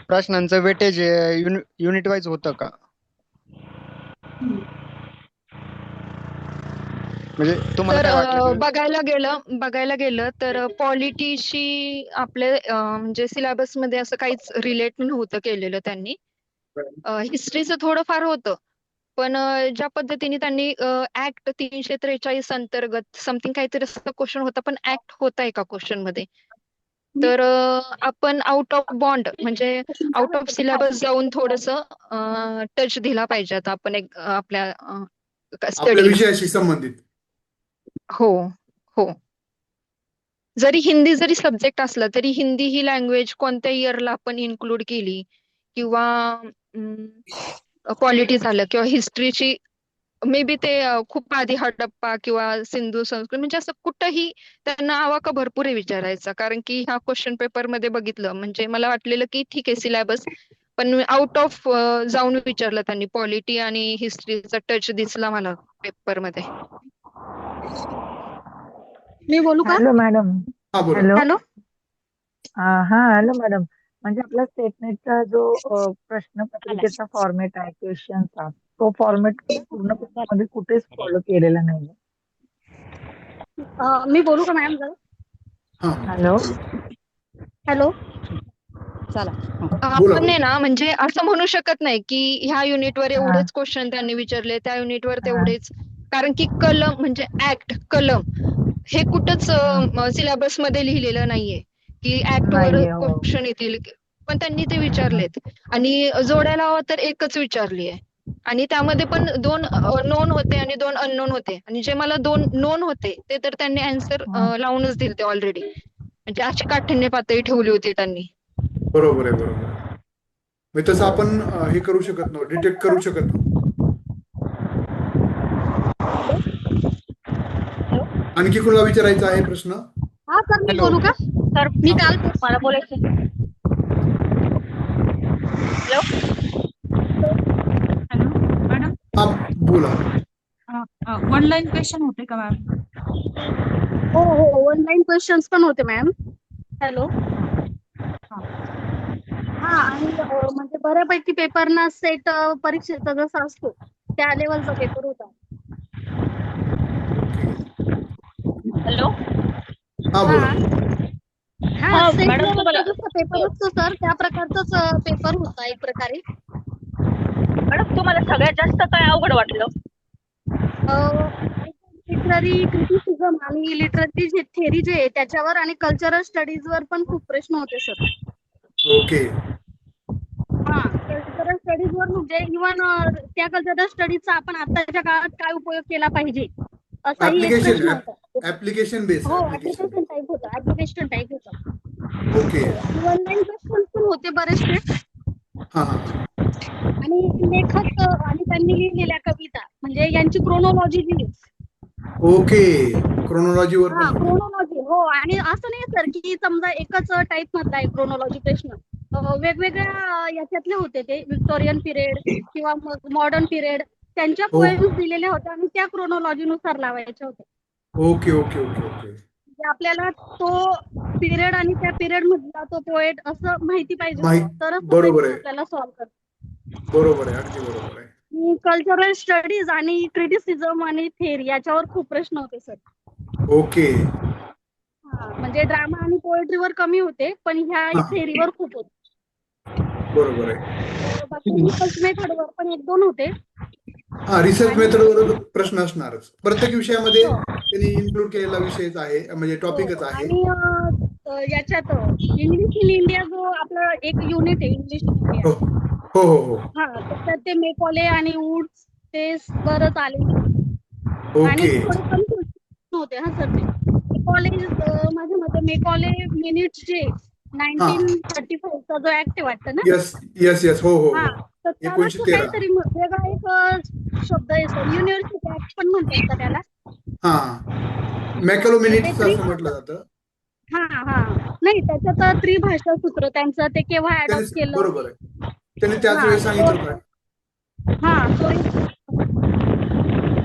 E: प्रश्नांचं वेटेज युनिट वाईज होतं का? म्हणजे तुम्हाला काय वाटलं
B: तर बघायला गेलं तर पॉलिटीशी आपले म्हणजे सिलेबस मध्ये असं काहीच रिलेट नव्हतं केलेलं त्यांनी. हिस्ट्रीचं थोडंफार होतं, पण ज्या पद्धतीने त्यांनी ऍक्ट 343 अंतर्गत समथिंग काहीतरी असं क्वेश्चन होता, पण ऍक्ट होता एका क्वेश्चन मध्ये. तर आपण आउट ऑफ बॉन्ड म्हणजे आउट ऑफ सिलेबस जाऊन थोडस टच दिला पाहिजे आता आपण एक आपल्या
A: आपल्या
B: स्टडीला.
A: विषयाशी संबंधित.
B: हो हो, जरी हिंदी जरी सब्जेक्ट असला तरी हिंदी ही लँग्वेज कोणत्या इयरला आपण इन्क्लूड केली, किंवा पॉलिटी झालं किंवा हिस्ट्रीची मे बी ते खूप आधी हडप्पा किंवा सिंधू संस्कृती, म्हणजे असं कुठंही त्यांना आवाका भरपूर आहे विचारायचा. कारण की ह्या क्वेश्चन पेपर मध्ये बघितलं म्हणजे मला वाटलेलं की ठीक आहे सिलेबस, पण आउट ऑफ जाऊन विचारलं त्यांनी. पॉलिटी आणि हिस्ट्रीचा टच दिसला मला पेपर मध्ये.
G: मी बोलू का?
H: Hello madam.
A: हा बोला.
H: हॅलो.
G: हॅलो.
H: हा हॅलो मॅडम. म्हणजे आपला स्टेटमेंटचा जो प्रश्नपत्रिकेचा फॉर्मेट आहे क्वेश्चनचा, तो फॉर्मेट पूर्ण पेपरमध्ये कुठेच फॉलो केलेला नाही.
G: मी बोलू का मॅम जरा?
A: हा
H: हॅलो.
G: हॅलो. चला.
A: बोला
B: आपण
A: बोला.
B: आहे ना म्हणजे असं म्हणू शकत नाही की ह्या युनिटवर
H: हा,
B: एवढेच क्वेश्चन त्यांनी विचारले, त्या युनिटवर
H: हा,
B: तेवढेच. कारण की कलम म्हणजे ऍक्ट कलम हे कुठंच
H: हा.
B: सिलेबस मध्ये लिहिलेलं नाहीये की ऍक्ट वर
H: नाहीये. हो.
B: क्वेश्चन येतील, पण त्यांनी ते
H: हा,
B: विचारलेत. आणि जोड्या लावा तर एकच विचारली आहे, आणि त्यामध्ये पण 2 नोन होते आणि 2 अननोन होते. आणि जे मला 2 नोन होते ते तर त्यांनी आन्सर
H: हा.
B: लावूनच दिले ऑलरेडी. म्हणजे अशी काठिण्य पातळी ठेवली होती त्यांनी.
A: बरोबर आहे बरोबर आहे. म्हणजे तसं आपण हे करू शकत नव्हतो, डिटेक्ट करू शकत नव्हतो. आणखी कुणाला विचारायचा आहे प्रश्न?
G: हा सर, मी
E: हॅलो.
G: बोलू का? सर मी
A: हा
G: काल
A: बोला.
G: मला बोलायचं. हॅलो. Hello madam.
A: हा बोला.
F: ऑनलाईन क्वेश्चन होते का मॅम?
G: हो हो, ऑनलाईन क्वेश्चन्स पण होते मॅम. हॅलो. हा, आणि म्हणजे बऱ्यापैकी पेपरना सेट परीक्षेचा जसा असतो त्या लेवलचा पेपर होता.
A: ओके.
G: हॅलो.
A: हा
G: हा
A: बोला.
G: हा, सेट लेवलचा जसा पेपर असतो सर त्या प्रकारचाच पेपर होता एक प्रकारे. तुम्हाला सगळ्यात जास्त काय अवघड वाटलं? लिटररी क्रिटिसिझम आणि लिटररी जे थेरी जे आहे त्याच्यावर आणि कल्चरल स्टडीजवर पण खूप प्रश्न होते सर.
A: ओके.
G: हा, कल्चरल स्टडीजवर म्हणजे इव्हन त्या कल्चरल स्टडीजचा आपण आताच्या काळात काय उपयोग केला पाहिजे असाही एक प्रश्न होता.
A: ऍप्लिकेशन बेस
G: हो,
A: ऍप्लिकेशन.
G: ऍप्लिकेशन टाईप होता, ऍप्लिकेशन टाईप होता.
A: ओके.
G: ऑनलाईन क्वेश्चन पण होते बरेचसे.
A: हा हा.
G: आणि लेखक आणि त्यांनी लिहिलेल्या कविता म्हणजे यांची क्रोनॉलॉजी जी आहे.
A: ओके, क्रोनॉलॉजीवर पण
G: हा,
A: होते.
G: क्रोनॉलॉजी. हो, आणि असं नाही सर की समजा एकच टाईप मधला आहे क्रोनॉलॉजी प्रश्न. वेगवेगळ्या याच्यातले होते ते, विक्टोरियन पिरियड किंवा मग मॉडर्न पिरियड, त्यांच्या
A: हो.
G: पोएम्स दिलेल्या होत्या आणि त्या क्रोनॉलॉजीनुसार लावायच्या होत्या.
A: Okay okay okay okay.
G: म्हणजे आपल्याला तो पिरियड आणि त्या पिरियड मधला तो पोएट असं माहिती पाहिजे होतं, तरच तो
A: बरोबर
G: प्रश्न
A: आहे.
G: आपल्याला सॉल्व्ह करतो.
A: बरोबर आहे, अगदी बरोबर आहे.
G: कल्चरल स्टडीज आणि क्रिटिसिझम आणि थेरी याच्यावर खूप प्रश्न होते सर.
A: ओके.
G: हा, म्हणजे ड्रामा आणि पोएट्रीवर कमी होते, पण ह्या
A: हा.
G: थेरीवर खूप होते.
A: बरोबर आहे.
G: बाकी रिसर्च मेथडवर पण 1-2 होते.
A: हा, रिसर्च
G: आणि
A: मेथडवर प्रश्न असणारच. प्रत्येक विषयामध्ये
G: हो.
A: त्यांनी इन्क्लूड केलेला विषयच आहे, म्हणजे टॉपिकच आहे.
G: आणि याच्यात इंग्लिश इन इंडिया जो आपला एक युनिट आहे, इंग्लिश इन
A: हो
G: इंडिया.
A: हो हो हो.
G: हा, त्याच्यात ते मेकॉले आणि वुड्स ते बरंच आले आणि
A: ओके.
G: थोडे कन्फ्युजन होते. हा सर, ते कॉलेज माझ्या मते मेकॉले मिनिट्स जे
A: हा.
G: 1935 चा जो ऍक्ट आहे वाटतं ना.
A: यस यस यस, हो हो
G: हा,
A: हो.
G: तर त्याला तो
A: 1913.
G: काहीतरी वेगळा एक शब्द आहे सर, युनिव्हर्सिटी ऍक्ट पण म्हणतात का त्याला?
A: हा, मॅकॅलो मिनिट्स असं म्हटलं जातं.
G: हा, नाही त्याच्यात त्रिभाषा सूत्र त्यांचं ते केव्हा अडॉप्ट केलं.
A: बरोबर आहे, त्यांनी त्याच
G: हा,
A: वेळेस सांगितलं काय.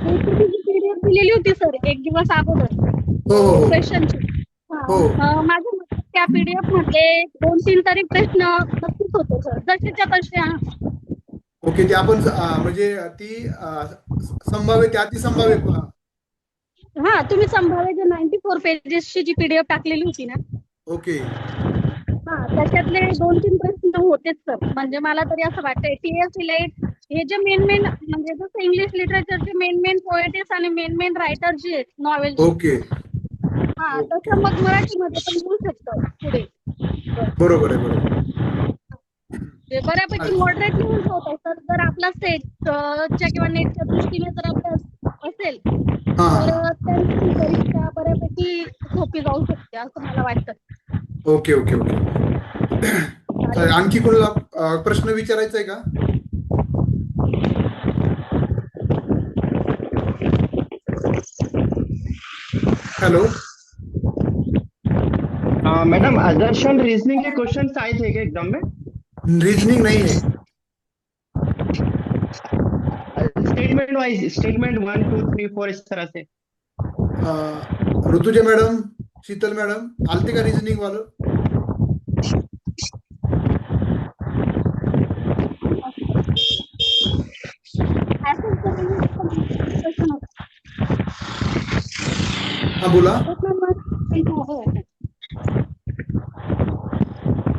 G: तो पीडीएफ दिलेली होती सर 1 दिवस अगोदर
A: हो हो हो
G: क्वेश्चनची.
A: हो.
G: माझ्या मते त्या पीडीएफ मध्ये 2-3 तरी प्रश्न नक्कीच होते सर, जसेच्या तसे.
A: ओके, ते आपण म्हणजे ती संभाव्य ते अतिसंभाव्य
G: हा, तुम्ही संभाव्य जे 94 पेजेसची जी पीडीएफ टाकलेली होती ना.
A: ओके.
G: हा, त्याच्यातले 2-3 प्रश्न होतेच सर. म्हणजे मला तरी असं वाटतंय टीएस इलाइट हे जे मेन म्हणजे जसं इंग्लिश लिटरेचरचे मेन पोएट्स आणि मेन रायटर जे आहेत नॉवेलचे.
A: ओके.
G: हा, तसं मग मराठीमध्ये पण येऊ शकतं पुढे.
A: बरोबर आहे, बरोबर.
G: ते बऱ्यापैकी मॉडरेट लेवलचं होतं सर. जर आपला सेटच्या किंवा नेटच्या दृष्टीने जर अभ्यास असेल तर त्यांची परीक्षा बऱ्यापैकी सोपी जाऊ शकते असं मला वाटतं.
A: Okay okay okay. आणखी कोणाला प्रश्न विचारायचा आहे का? हेलो
I: मैडम, अदर्शन रीजनिंग के क्वेश्चन आए थे क्या एग्जाम में?
A: रीजनिंग नहीं है,
I: स्टेटमेंट वाइज, स्टेटमेंट 1 2 3 4 इस तरह से।
A: ऋतुजा मैडम, शीतल मैडम, आलते का रीजनिंग वालों? हाँ बोला.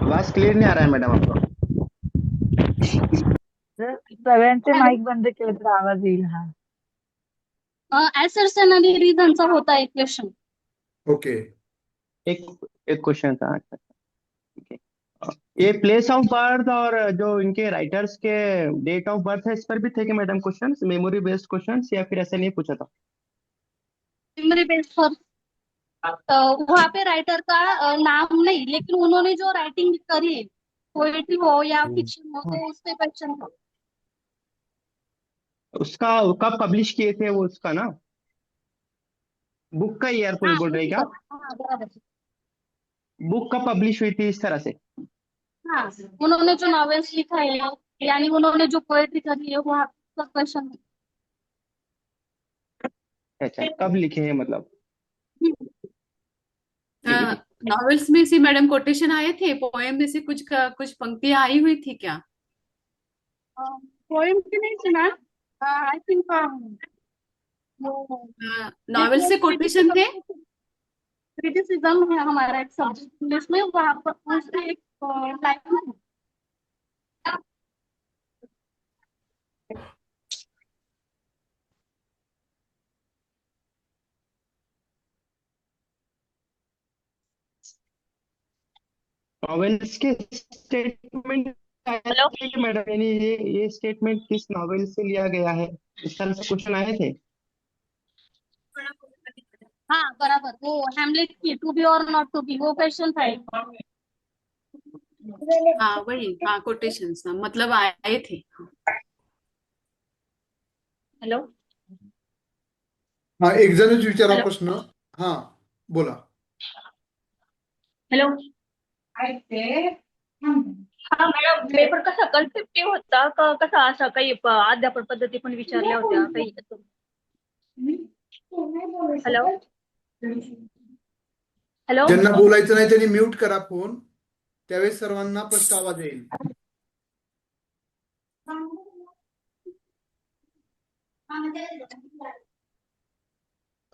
I: आवाज क्लियर नहीं आ रहा है मैडम आपका.
H: जर सगळ्यांचे माईक बंद केले तर आवाज येईल. हा,
G: ऍसर्शन आणि रिझनचा होता एक क्वेश्चन.
A: ओके.
I: एक क्वेश्चन था. ठीक है, ये प्लेस ऑफ बर्थ और जो इनके राइटर्स के डेट ऑफ बर्थ है, इस पर भी थे कि madam questions, memory based questions, या फिर ऐसा नहीं पूछा था?
G: मेमोरी बेस्ड पर वहाँ पे राइटर का नाम नहीं, लेकिन उन्होंने जो राइटिंग करी है, पोएट्री हो या फिक्शन हो, तो उस पे क्वेश्चन था.
I: उसका कब पब्लिश किए थे वो, उसका ना बुक का ईयर कोई बोल रहे क्या? बुक कब पब्लिश हुई थी इस तरह से?
G: हाँ, उन्होंने जो नॉवेल्स लिखा है यानी उन्होंने जो पोएट्री करी है वहाँ का क्वेश्चन.
I: अच्छा, कब लिखे हैं मतलब?
F: नॉवेल्स में से मैडम कोटेशन आए थे, पोएम में से कुछ पंक्तियां आई हुई थी क्या?
G: पोएम की नहीं सुना, I think
F: novel say quotation थे.
G: क्रिटिसिज्म है हमारा एक सब्जेक्ट इंग्लिश में, वहाँ पर उसमें एक लाइन है.
I: नॉवेल्स के स्टेटमेंट मैडम, यानी ये स्टेटमेंट किस नॉवेल से लिया गया है, इस तरह से क्वेश्चन आए थे।
G: हाँ बराबर, वो हैमलेट की टू बी और नॉट टू बी, वो क्वेश्चन था एक।
F: हाँ वही, हाँ कोटेशंस मतलब आए थे।
G: हॅलो
A: हा, एक जणच विचारा
G: हॅलो
A: प्रश्न. हा, बोला.
G: हॅलो हा मॅडम, पेपर कसा कन्सेप्टिव्ह होता का कसा, असा काही अध्यापन पद्धती पण विचारल्या होत्या काही असं? हॅलो हॅलो
A: ज्यांना बोलायचं नाही त्यांनी म्यूट करा फोन, त्यावेळेस सर्वांना स्पष्ट आवाज येईल.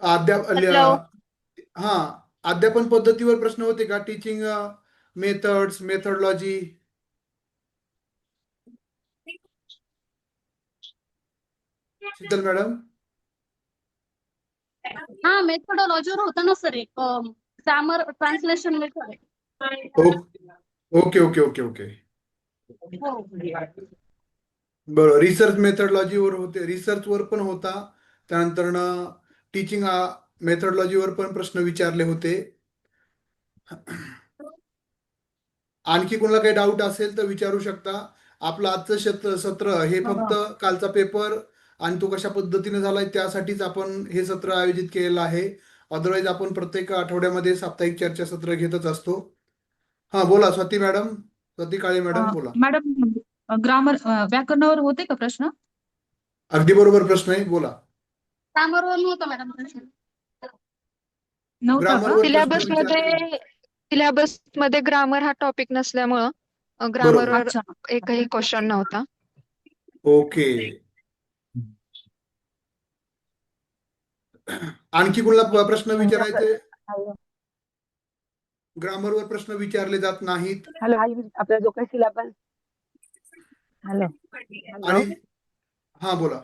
G: हॅलो
A: हा, अध्यापन पद्धतीवर प्रश्न होते का? Teaching methods, methodology. Sheetal madam.
G: हा मेथोडॉलॉजीवर होता ना सर एक, grammar translation method.
A: Okay okay okay okay. बरोबर, रिसर्च मेथडॉलॉजीवर होते, रिसर्चवर पण होता. त्यानंतर टीचिंग मेथडॉलॉजीवर पण प्रश्न विचारले होते. आणखी कोणाला काही डाऊट असेल तर विचारू शकता. आपलं आजचं सत्र हे फक्त कालचा पेपर आणि तो कशा पद्धतीने झालाय त्यासाठीच आपण हे सत्र आयोजित केलेलं आहे. अदरवाईज आपण प्रत्येक आठवड्यामध्ये साप्ताहिक चर्चासत्र घेतच असतो. हा बोला स्वाती मॅडम, स्वाती काळे मॅडम बोला.
J: मॅडम ग्रामर व्याकरणावर होते का प्रश्न?
A: अगदी बरोबर प्रश्न आहे, बोला.
G: ग्रामरवर नव्हता मॅडम प्रश्न.
J: नव्हता का?
A: ग्रामरवर प्रश्न
B: सिलेबस
A: विचारले.
B: मध्ये सिलेबस मध्ये ग्रामर हा टॉपिक नसल्यामुळं
A: बरोबर.
B: ग्रामरवर
J: अच्छा.
B: एकही क्वेश्चन नव्हता.
A: ओके. आणखी कुणाला प्रश्न विचारायचे? ग्रामरवर प्रश्न विचारले जात नाहीत.
H: हॅलो, आपला जो काही सिलेबस. हॅलो
A: आणि हा बोला.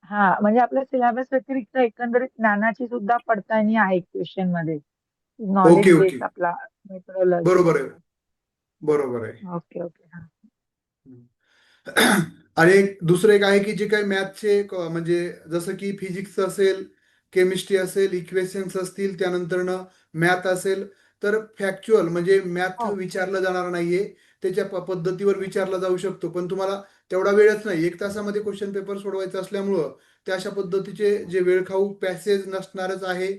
H: हा, म्हणजे आपल्या सिलेबस व्यतिरिक्त एकंदरीत ज्ञानाची सुद्धा पडताळणी आहे क्वेश्चन मध्ये.
A: ओके
H: नॉलेज
A: ओके,
H: बेस आपला मेथोडॉलॉजी.
A: बरोबर आहे, बरोबर आहे.
H: Okay okay. हा.
A: आणि दुसरं एक आहे की जे काही मॅथचे म्हणजे जसं की फिजिक्स असेल, केमिस्ट्री असेल, इक्वेशन्स असतील, त्यानंतर मॅथ असेल, तर फॅक्च्युअल म्हणजे मॅथ
H: हो.
A: विचारलं जाणार नाहीये. त्याच्या पद्धतीवर विचारला जाऊ शकतो, पण तुम्हाला तेवढा वेळच नाही. 1 तासामध्ये क्वेश्चन पेपर सोडवायचा असल्यामुळं त्या अशा पद्धतीचे जे वेळखाऊ पॅसेज नसणारच आहे,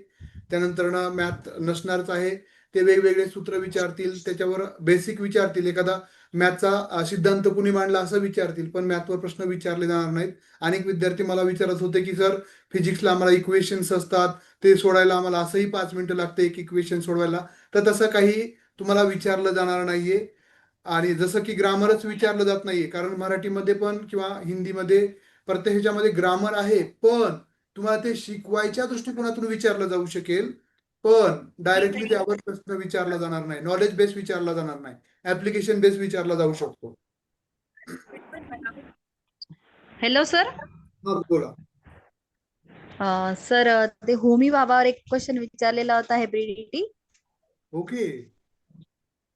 A: त्यानंतर मॅथ नसणारच आहे. ते वेगवेगळे सूत्र विचारतील, त्याच्यावर बेसिक विचारतील, एखादा मॅथचा सिद्धांत कुणी मांडला असं विचारतील, पण मॅथवर प्रश्न विचारले जाणार नाहीत. अनेक विद्यार्थी मला विचारत होते की सर फिजिक्सला आम्हाला इक्वेशन्स असतात, ते सोडायला आम्हाला असंही 5 मिनिटं लागते एक इक्वेशन सोडवायला. तर तसं काही तुम्हाला विचारलं जाणार नाहीये. आणि जसं की ग्रामरच विचारलं जात नाहीये, कारण मराठीमध्ये पण किंवा हिंदीमध्ये प्रत्येक ह्याच्यामध्ये ग्रामर आहे, पण तुम्हाला ते शिकवायच्या दृष्टिकोनातून विचारलं जाऊ शकेल, पण डायरेक्टली त्यावर प्रश्न विचारला जाणार नाही, नॉलेज बेस विचारला जाणार नाही, ऍप्लिकेशन बेस विचारला जाऊ शकतो.
K: Hello sir.
A: हा बोला.
K: सर ते होमी बाबावर एक क्वेश्चन विचारलेला होता, हेब्रिडिटी.
A: ओके.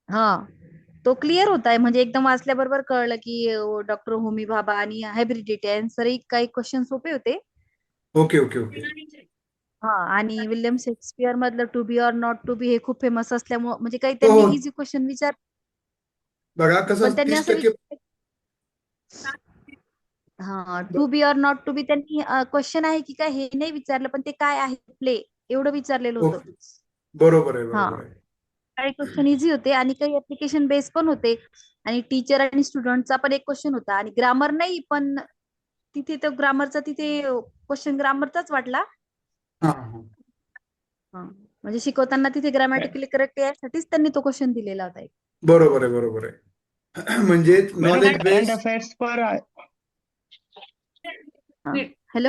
K: हा, तो क्लिअर होता, म्हणजे एकदम वाचल्याबरोबर कळलं की डॉक्टर होमी भाभा आणि हायब्रिडिटी आन्सर काही क्वेश्चन सोपे होते.
A: Okay okay okay.
K: हा, आणि विल्यम शेक्सपियर मधलं टू बी और नॉट टू बी हे खूप फेमस असल्यामुळे म्हणजे काही
A: हो
K: त्यांनी
A: हो,
K: इझी क्वेश्चन विचार,
A: बघा
K: पण
A: कसं
K: त्यांनी
A: 30%
K: असं हा, टू बी और नॉट टू बी त्यांनी क्वेश्चन आहे की काय हे नाही विचारलं, पण ते काय आहे प्ले एवढं विचारलेलं होतं.
A: ओके, बरोबर आहे,
K: हा,
A: बरोबर आहे.
K: काही क्वेश्चन इझी होते आणि काही ऍप्लिकेशन बेस पण होते, आणि टीचर आणि स्टुडंटचा पण एक क्वेश्चन होता, आणि ग्रामर नाही, पण तिथे तो ग्रामरचा तिथे क्वेश्चन ग्रामरचाच वाटला.
A: हा हा.
K: म्हणजे शिकवताना तिथे ग्रामॅटिकली करेक्ट यासाठीच त्यांनी तो क्वेश्चन दिलेला होता.
A: बरोबर आहे, बरोबर आहे. म्हणजे knowledge
I: madam current
A: base.
I: Affairs पर
K: hello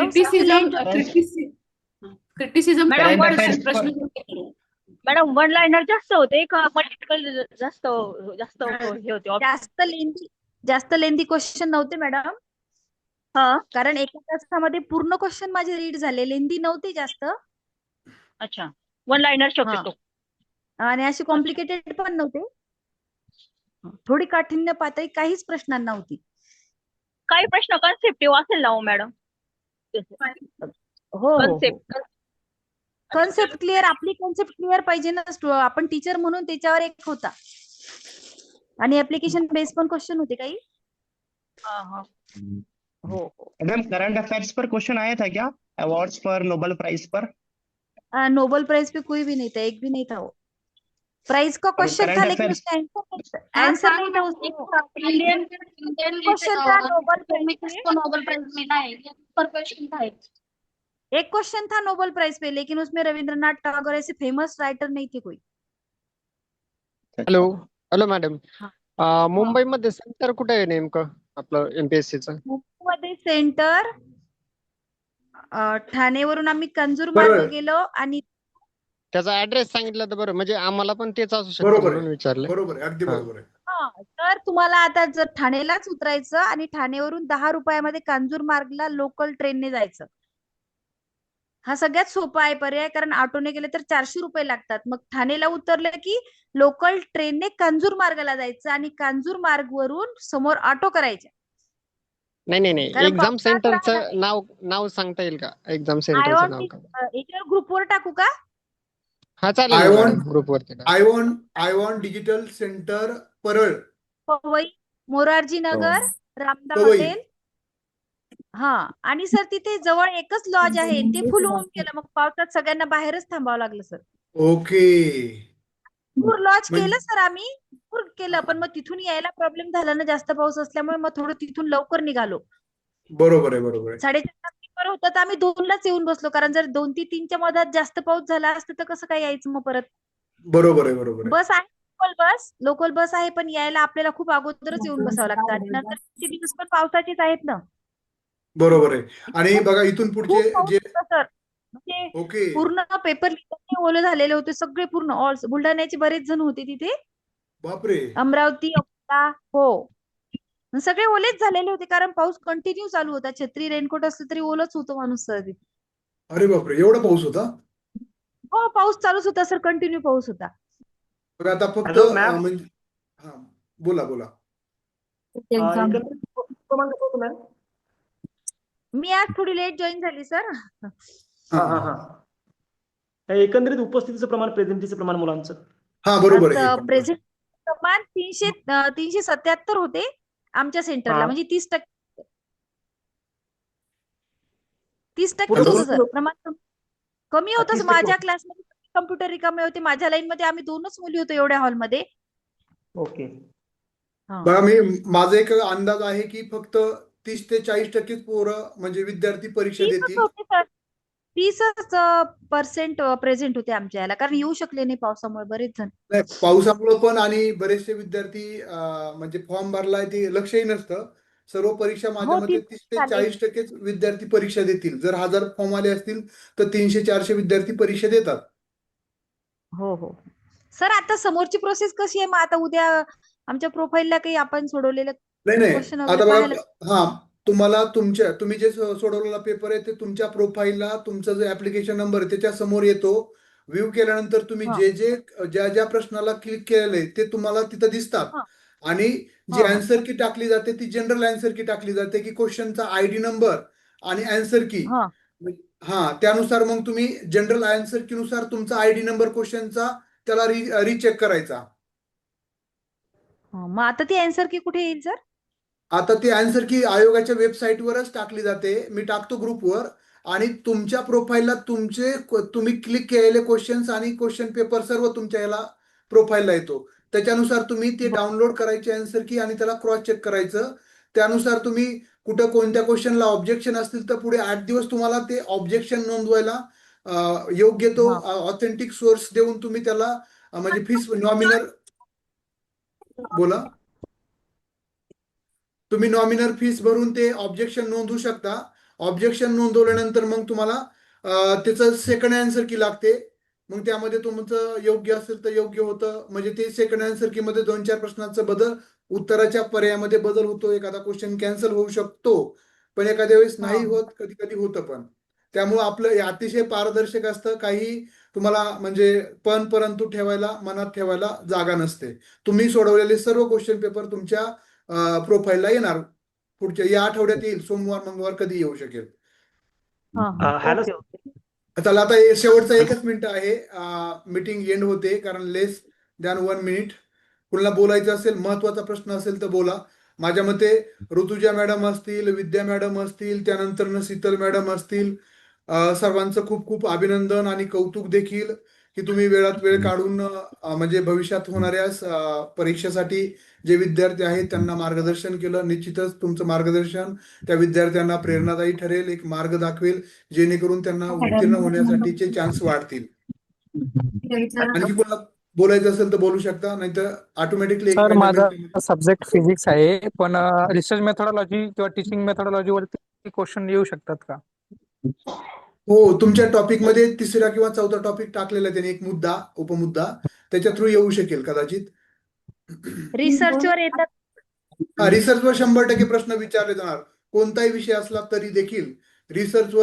F: criticism
G: madam
I: current affairs पर
F: प्रश्न.
G: मॅडम वन लाइनर जास्त होते का मल्टिपल जास्त जास्त हे होते?
K: जास्त लेंदी क्वेश्चन नव्हते मॅडम. हा, कारण एका तासामध्ये पूर्ण क्वेश्चन माझे रीड झाले, लेंदी नव्हते जास्त.
L: अच्छा, वन लाइनर
K: हा,
L: शक्यतो.
K: आणि असे कॉम्प्लिकेटेड पण नव्हते. थोडी काठिण्य पातळी काहीच प्रश्नांना होती.
L: काही प्रश्न कन्सेप्टिव्ह असेल ना हो मॅडम?
K: हो हो
L: कन्सेप्ट.
K: कन्सेप्ट क्लिअर, आपली कन्सेप्ट क्लिअर पाहिजे ना. आपण टीचर म्हणून त्याच्यावर एक होता. आणि ऍप्लिकेशन बेस पण क्वेश्चन होते काही.
L: हो हो.
I: मैडम करंट अफेयर्स पर क्वेश्चन आया था क्या, अवार्ड्स पर, नोबेल प्राइज पर?
K: नोबेल प्राइज पे कोई भी नहीं था, एक भी नहीं था वो. प्राइज का क्वेश्चन था
I: करंट
K: लेकिन
I: अफेयर्स
K: उसका आंसर नहीं था उसमें.
G: इंडियन
K: क्वेश्चन था नोबेल प्राइज पे.
G: नोबेल प्राइज मिला है, ये पर क्वेश्चन था एक.
K: एक क्वेश्चन था नोबेल प्राइज पे, लेकिन उसमें रविंद्रनाथ टैगोर ऐसे फेमस राइटर नहीं थे कोई.
E: हॅलो हॅलो मॅडम,
K: हा.
E: मुंबईमध्ये सेंटर कुठे आहे नेमकं आपलं MPSCचं?
K: मुंबईमध्ये सेंटर ठाणेवरून आम्ही कंजूर मार्ग
A: बरोबर
K: गेलो आणि
E: त्याचा ऍड्रेस सांगितलं तर बरं, म्हणजे आम्हाला पण तेच असू शकतं
A: बरोबर
E: म्हणून
A: आहे,
E: विचारले.
A: बरोबर आहे, अगदी
E: हा.
A: बरोबर आहे.
K: हा, तर तुम्हाला आता जर ठाणेलाच उतरायचं आणि ठाणेवरून 10 रुपयामध्ये कांजूर मार्गला लोकल ट्रेनने जायचं. हा सगळ्यात सोपा आहे पर्याय, कारण ऑटोने गेले तर 400 रुपये लागतात. मग ठाणेला उतरलं की लोकल ट्रेनने कांजूर मार्गाला जायचं आणि कांजूर मार्गवरून समोर ऑटो करायचे.
E: नाही नाही नाही,
K: कारण
E: एक्झाम
K: पावसाळ्यात
E: सेंटरचं
K: राहणार
E: नाव सांगता येईल का? एक्झाम सेंटरचं नाव का?
K: याच्यावर ग्रुपवर टाकू का?
E: हा चालेल
A: आय
E: ना
A: वॉन्ट
E: मॅडम, ग्रुपवरती टाका.
A: I want digital centre Parel,
K: Powai, Morarji Nagar, Ramada
A: Powai.
K: Hotel. हा, आणि सर तिथे जवळ एकच लॉज आहे, ते फुल होऊन गेलं. मग पावसात सगळ्यांना बाहेरच थांबावं लागलं सर.
A: ओके.
K: भरपूर लॉज
A: म्हणजे
K: केलं सर आम्ही, भरपूर केलं, पण मग तिथून यायला प्रॉब्लेम झाला ना, जास्त पाऊस असल्यामुळे. मग थोडं तिथून लवकर निघालो.
A: बरोबर आहे, बरोबर आहे.
K: 4:30 पेपर होता तर आम्ही 2लाच येऊन बसलो, कारण जर 2 ते 3च्या मधात जास्त पाऊस झाला असता तर कसं काय यायचं मग परत.
A: बरोबर आहे, बरोबर आहे.
K: बस आहे, लोकल बस आहे, पण यायला आपल्याला खूप अगोदरच येऊन बसावं लागतं. आणि नंतर दिवस पण पावसाचेच आहेत ना.
A: बरोबर आहे. आणि बघा इथून पुढचे
K: खूप पाऊस
A: जे
K: होता सर, म्हणजे
A: ओके
K: पूर्ण पेपर लिहिताना ओले झालेले होते सगळे पूर्ण. ऑल बुलढाण्याचे बरेच जण होते तिथे,
A: बापरे.
K: अमरावती, अकोला. हो, सगळे ओलेच झालेले होते, कारण पाऊस कंटिन्यू चालू होता. छत्री रेनकोट असलं तरी ओलच होतं माणूस सर तिथे.
A: अरे बापरे, एवढा पाऊस होता?
K: हो, पाऊस चालूच होता सर, कंटिन्यू पाऊस होता.
A: बघा आता फक्त
M: हॅलो मॅम,
A: म्हणजे हा, बोला बोला.
M: एकंदरीत प्रमाण कसं होतं मॅम?
K: मी आज थोडी लेट जॉईन झाली सर.
M: हा हा हा, एकंदरीत उपस्थितीचं प्रमाण, प्रेझेंटीचं प्रमाण मुलांचं.
A: हा बरोबर आहे.
K: प्रेझेंट प्रमाण 377 होते आमच्या सेंटरला,
M: हा.
K: म्हणजे 30%. 30%
A: हॅलो?
K: होतं सर प्रमाण. कमी होतं
M: 30%
K: माझ्या क्लासमध्ये. कम्प्युटर रिकामे होते, माझ्या लाईन मध्ये आम्ही 2च मुली होतो एवढ्या हॉलमध्ये.
M: ओके.
A: बघा माझा एक अंदाज आहे की फक्त 30 ते 40% पोरं म्हणजे विद्यार्थी परीक्षा
K: 30च
A: देतील.
K: होते सर, 30% प्रेझेंट होते आमच्या याला, कारण येऊ शकले नाही पावसामुळे बरेच जण.
A: नाही, पावसामुळे पण आणि बरेचसे विद्यार्थी म्हणजे फॉर्म भरलाय ते लक्षही नसतं. सर्व परीक्षा माझ्या
K: हो,
A: मते 30 ते 40% विद्यार्थी परीक्षा देतील. जर 1000 फॉर्म आले असतील तर 300-400 विद्यार्थी परीक्षा देतात.
K: हो हो सर, आता समोरची प्रोसेस कशी आहे? मग आता उद्या आमच्या प्रोफाईलला काही आपण सोडवलेलं
A: नाही
K: क्वेश्चन
A: आता
K: वगैरे पाहायला.
A: बघा, हा तुम्हाला तुम्ही जे सोडवलेला पेपर आहे ते तुमच्या प्रोफाईलला तुमचा जो ऍप्लिकेशन नंबर आहे त्याच्या समोर येतो. व्ह्यू केल्यानंतर तुम्ही
K: हा.
A: ज्या ज्या प्रश्नाला क्लिक केलंय ते तुम्हाला तिथं दिसतात.
K: हा.
A: आणि जी
K: हा.
A: अँसर की टाकली जाते ती जनरल अँसर की टाकली जाते की क्वेश्चनचा ID नंबर आणि अँसर की.
K: हा.
A: हा, त्यानुसार मग तुम्ही जनरल अँसर की नुसार तुमचा ID नंबर क्वेश्चनचा त्याला रिचेक करायचा.
K: मग आता ती अँसर की कुठे येईल सर?
A: आता ती अँसर की आयोगाच्या वेबसाईटवरच टाकली जाते. मी टाकतो ग्रुपवर. आणि तुमच्या प्रोफाईलला तुम्ही क्लिक केलेले क्वेश्चन्स आणि क्वेश्चन पेपर सर्व तुमच्या याला प्रोफाईलला येतो. त्याच्यानुसार तुम्ही ते डाउनलोड करायचे अँसर की आणि त्याला क्रॉस चेक करायचं. त्यानुसार तुम्ही कुठं कोणत्या क्वेश्चनला ऑब्जेक्शन असतील तर पुढे 8 दिवस तुम्हाला ते ऑब्जेक्शन नोंदवायला योग्य तो ऑथेंटिक सोर्स देऊन तुम्ही त्याला म्हणजे फीस नॉमिनल बोला, तुम्ही नॉमिनल फीस भरून ते ऑब्जेक्शन नोंदवू शकता. ऑब्जेक्शन नोंदवल्यानंतर मग तुम्हाला त्याचं सेकंड अँसर की लागते. मग त्यामध्ये तुमचं योग्य असेल तर योग्य होतं, म्हणजे ते सेकंड अँसर की मध्ये 2-4 प्रश्नांचा उत्तराच्या पर्यायामध्ये बदल होतो. एखादा क्वेश्चन कॅन्सल होऊ शकतो. पण एखाद्या वेळेस नाही होत, कधी कधी होतं पण. त्यामुळं आपलं हे अतिशय पारदर्शक असतं. काही तुम्हाला म्हणजे पण परंतु ठेवायला, मनात ठेवायला जागा नसते. तुम्ही सोडवलेले सर्व क्वेश्चन पेपर तुमच्या प्रोफाईलला येणार. पुढच्या या आठवड्यात येईल, सोमवार मंगळवार कधी येऊ शकेल.
M: Hello
H: okay okay.
A: चला आता शेवटचा एकच मिनिट आहे, मीटिंग एंड होते, कारण लेस दॅन 1 मिनिट. कुणाला बोलायचं असेल, महत्वाचा प्रश्न असेल तर बोला. माझ्या मते ऋतुजा मॅडम असतील, विद्या मॅडम असतील, त्यानंतर शीतल मॅडम असतील, सर्वांचं खूप खूप अभिनंदन आणि कौतुक देखील की तुम्ही वेळात वेळ काढून म्हणजे भविष्यात होणाऱ्या परीक्षेसाठी जे विद्यार्थी आहेत त्यांना मार्गदर्शन केलं. निश्चितच तुमचं मार्गदर्शन त्या विद्यार्थ्यांना प्रेरणादायी ठरेल, एक मार्ग दाखवेल, जेणेकरून त्यांना उत्तीर्ण होण्यासाठीचे चान्स वाढतील. आणखी कोणाला बोलायचं असेल तर बोलू शकता, नाहीतर ऑटोमॅटिकली एक
N: सर, माझा
A: मिनिट.
N: सब्जेक्ट फिजिक्स आहे, पण रिसर्च मेथोडॉलॉजी किंवा टीचिंग मेथोडॉलॉजीवरती क्वेश्चन येऊ शकतात का?
A: हो, तुमच्या टॉपिकमध्ये तिसरा किंवा चौथा टॉपिक टाकलेला आहे त्याने, एक मुद्दा, उपमुद्दा, त्याच्या थ्रू येऊ शकेल कदाचित.
K: रिसर्चवर येतात.
A: रिसर्चवर 100% प्रश्न विचारले जाणार. कोणताही विषय असला तरी देखील रिसर्चवर